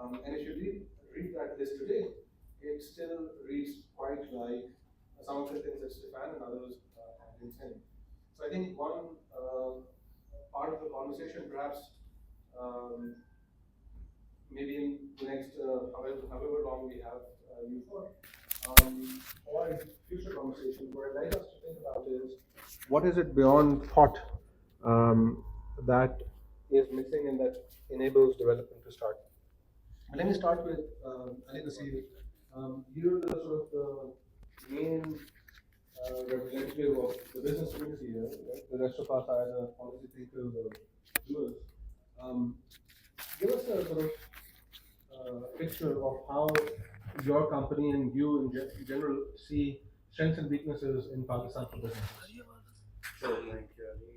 And if you read that list today, it still reads quite like some of the things that Stefan and others have been saying. So I think one part of the conversation, perhaps maybe in the next however long we have you for, or in future conversations, what I'd like us to think about is what is it beyond thought that is missing and that enables development to start. And let me start with Ali Nasir. You're the sort of the main representative of the business community here. Right? The rest of us are the policy thinkers or doers. Give us a sort of picture of how your company and you in general see strengths and weaknesses in Pakistan for business. Sure, thank you, Ali.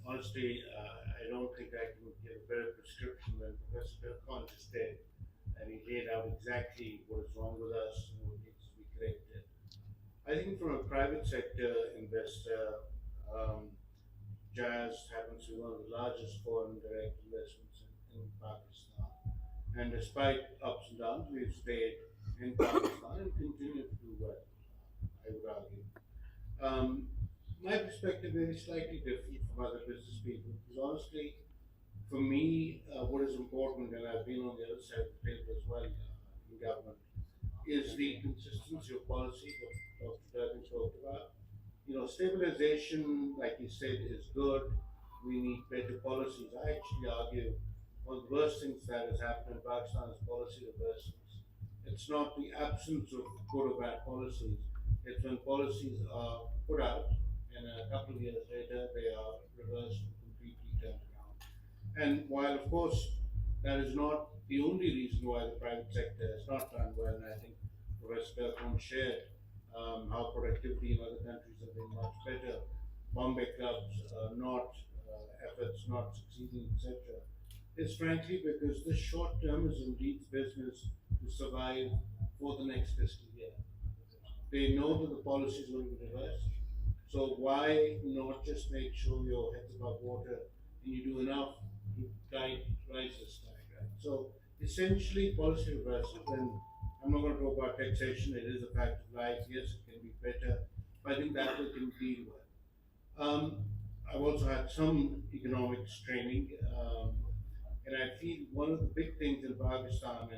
Honestly, I don't think I can give a better prescription than Professor Khan just did, and he laid out exactly what is wrong with us and what needs to be corrected. I think from a private sector investor, Jazz happens to be one of the largest foreign direct investments in Pakistan. And despite ups and downs, we've stayed in Pakistan and continue to do well, I would argue. My perspective is slightly different from other business people because honestly, for me, what is important, and I've been on the other side of the table as well in government, is the consistency of policy that Dr. Durgan talked about. Stabilization, like he said, is good. We need better policies. I actually argue one of the worst things that has happened in Pakistan is policy reversals. It's not the absence of good or bad policies. It's when policies are put out and a couple of years later they are reversed and completely turned around. And while, of course, that is not the only reason why the private sector has not done well, and I think Professor Durgan shared how productivity in other countries have been much better. Bombay clubs not efforts not succeeding, etc. It's frankly because this short termism leads business to survive for the next fiscal year. They know that the policy is going to be reversed. So why not just make sure your head's above water and you do enough to rise this tide, right? So essentially policy reversals, and I'm not going to talk about taxation, it is a fact of life, yes, it can be better, but I think that we can deal with. I've also had some economics training, and I feel one of the big things in Pakistan,